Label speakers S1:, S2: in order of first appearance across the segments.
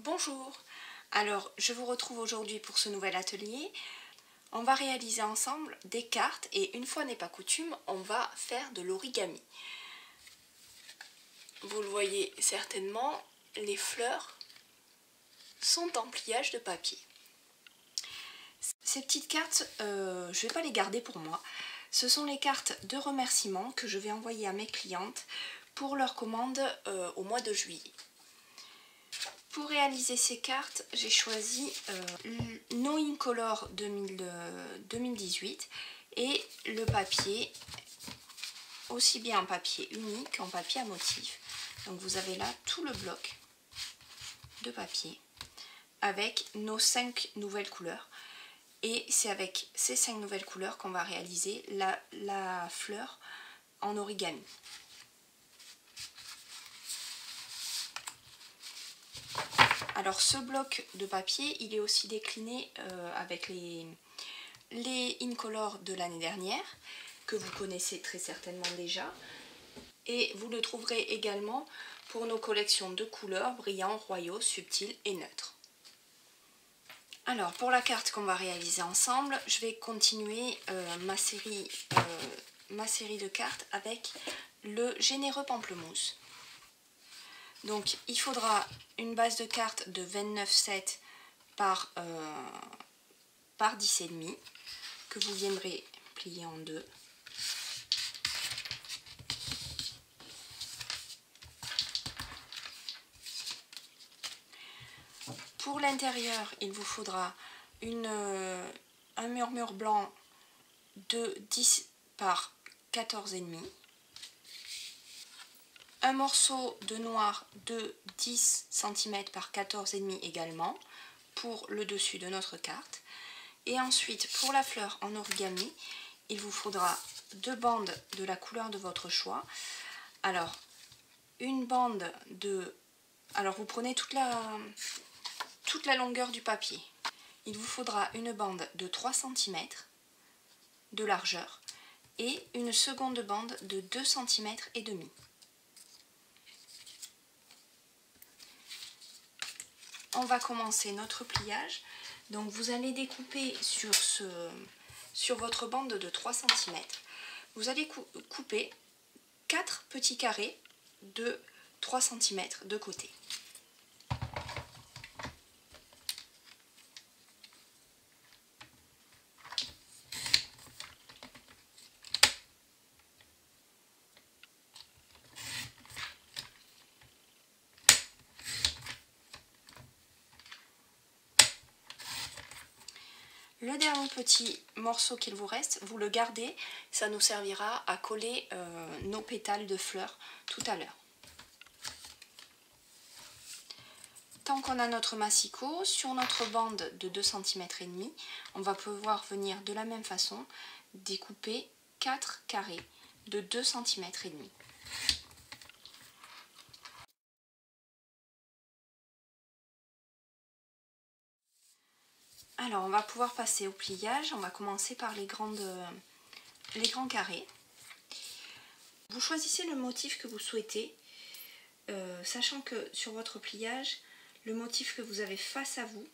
S1: Bonjour, alors je vous retrouve aujourd'hui pour ce nouvel atelier. On va réaliser ensemble des cartes et une fois n'est pas coutume, on va faire de l'origami. Vous le voyez certainement, les fleurs sont en pliage de papier. Ces petites cartes, je ne vais pas les garder pour moi. Ce sont les cartes de remerciement que je vais envoyer à mes clientes pour leur commande au mois de juillet. Pour réaliser ces cartes, j'ai choisi No Incolor 2018 et le papier, aussi bien en papier uni qu'en papier à motif. Donc vous avez là tout le bloc de papier avec nos 5 nouvelles couleurs. Et c'est avec ces 5 nouvelles couleurs qu'on va réaliser la fleur en origami. Alors ce bloc de papier, il est aussi décliné avec les Incolor de l'année dernière, que vous connaissez très certainement déjà. Et vous le trouverez également pour nos collections de couleurs brillants, royaux, subtils et neutres. Alors pour la carte qu'on va réaliser ensemble, je vais continuer ma série de cartes avec le généreux pamplemousse. Donc il faudra une base de cartes de 29,7 par 10,5 que vous viendrez plier en deux. Pour l'intérieur, il vous faudra un murmure blanc de 10 par 14,5. Un morceau de noir de 10 cm par 14,5 également pour le dessus de notre carte. Et ensuite, pour la fleur en origami, il vous faudra 2 bandes de la couleur de votre choix. Alors, une bande de... Alors, vous prenez toute la longueur du papier. Il vous faudra une bande de 3 cm de largeur et une seconde bande de 2 cm et demi. On va commencer notre pliage. Donc vous allez découper sur votre bande de 3 cm. Vous allez couper 4 petits carrés de 3 cm de côté. Le dernier petit morceau qu'il vous reste, vous le gardez, ça nous servira à coller nos pétales de fleurs tout à l'heure. Tant qu'on a notre massicot, sur notre bande de 2 cm et demi, on va pouvoir venir de la même façon découper 4 carrés de 2 cm et demi. Alors on va pouvoir passer au pliage, on va commencer par les grands carrés. Vous choisissez le motif que vous souhaitez, sachant que sur votre pliage, le motif que vous avez face à vous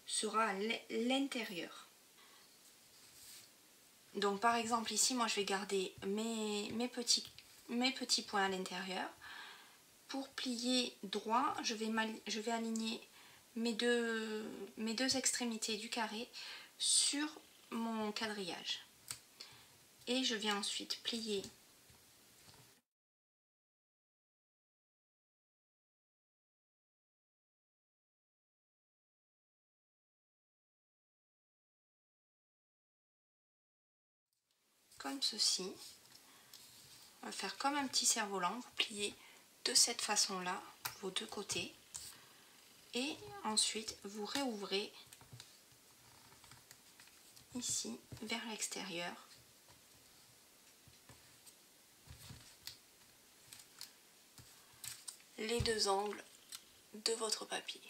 S1: sera à l'intérieur. Donc par exemple ici, moi je vais garder mes petits points à l'intérieur. Pour plier droit, je vais aligner mes deux extrémités du carré sur mon quadrillage. Et je viens ensuite plier comme ceci. On va faire comme un petit cerf-volant, vous pliez de cette façon-là vos deux côtés. Et ensuite, vous réouvrez ici vers l'extérieur. Les deux angles de votre papier.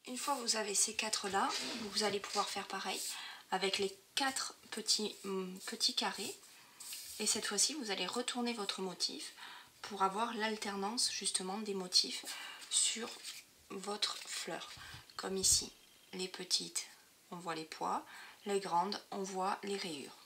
S1: Une fois que vous avez ces 4 là, vous allez pouvoir faire pareil avec les 4 petits carrés. Et cette fois-ci, vous allez retourner votre motif pour avoir l'alternance justement des motifs sur votre fleur. Comme ici, les petites, on voit les pois, les grandes, on voit les rayures.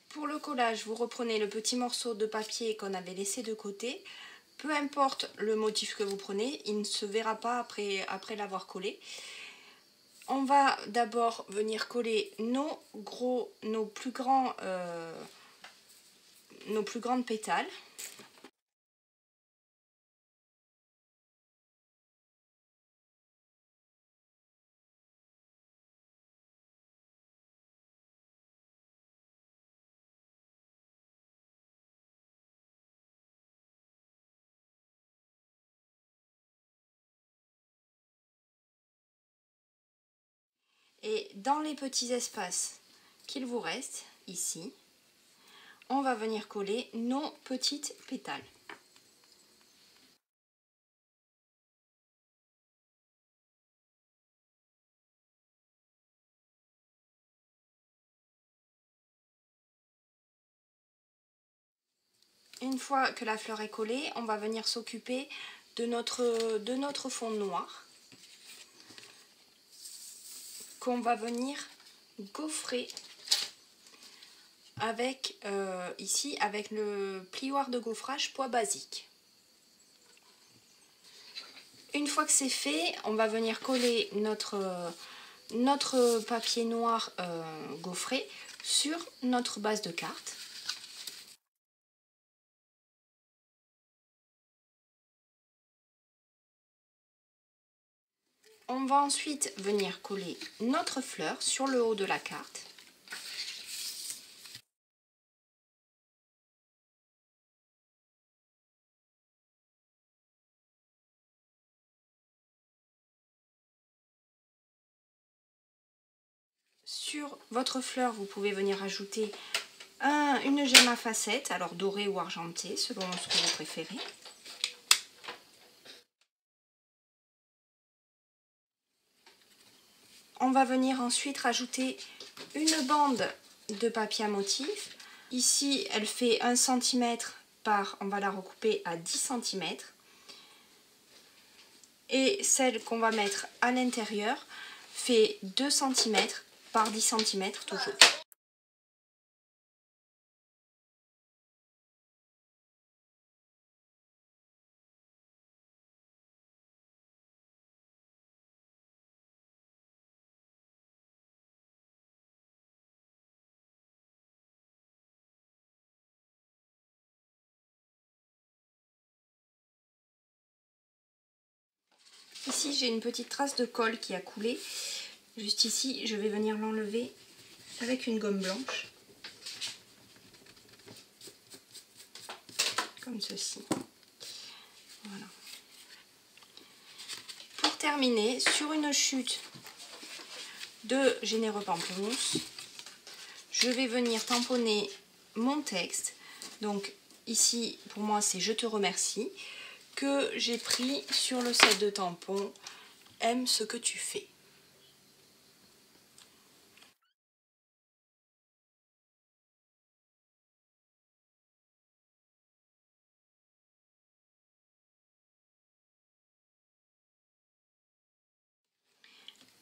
S1: Pour le collage, vous reprenez le petit morceau de papier qu'on avait laissé de côté. Peu importe le motif que vous prenez, il ne se verra pas après l'avoir collé. On va d'abord venir coller nos plus grandes pétales. Et dans les petits espaces qu'il vous reste, ici, on va venir coller nos petites pétales. Une fois que la fleur est collée, on va venir s'occuper de notre fond noir qu'on va venir gaufrer avec ici avec le plioir de gaufrage poids basique. Une fois que c'est fait, on va venir coller notre papier noir gaufré sur notre base de carte. On va ensuite venir coller notre fleur sur le haut de la carte. Sur votre fleur, vous pouvez venir ajouter une gemme à facettes, alors dorée ou argentée, selon ce que vous préférez. On va venir ensuite rajouter une bande de papier à motif. Ici, elle fait 1 cm par, on va la recouper à 10 cm. Et celle qu'on va mettre à l'intérieur fait 2 cm par 10 cm toujours. Ici, j'ai une petite trace de colle qui a coulé. Juste ici, je vais venir l'enlever avec une gomme blanche. Comme ceci. Voilà. Pour terminer, sur une chute de généreux pamplemousse, je vais venir tamponner mon texte. Donc ici, pour moi, c'est « Je te remercie » que j'ai pris sur le set de tampons « Aime ce que tu fais ».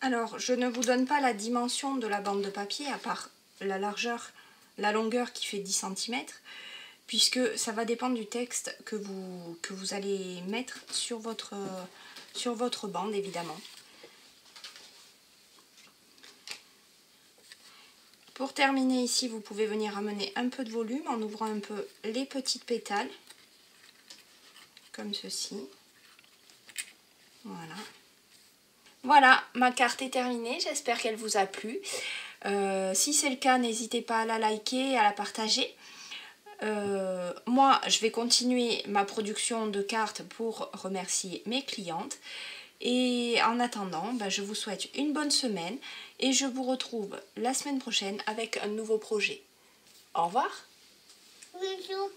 S1: Alors, je ne vous donne pas la dimension de la bande de papier, à part la largeur, la longueur qui fait 10 cm, puisque ça va dépendre du texte que vous allez mettre sur votre bande, évidemment. Pour terminer ici, vous pouvez venir amener un peu de volume en ouvrant un peu les petites pétales, comme ceci. Voilà. Voilà, ma carte est terminée, j'espère qu'elle vous a plu. Si c'est le cas, n'hésitez pas à la liker, à la partager. Moi, je vais continuer ma production de cartes pour remercier mes clientes. Et en attendant, je vous souhaite une bonne semaine et je vous retrouve la semaine prochaine avec un nouveau projet. Au revoir.
S2: Bisous.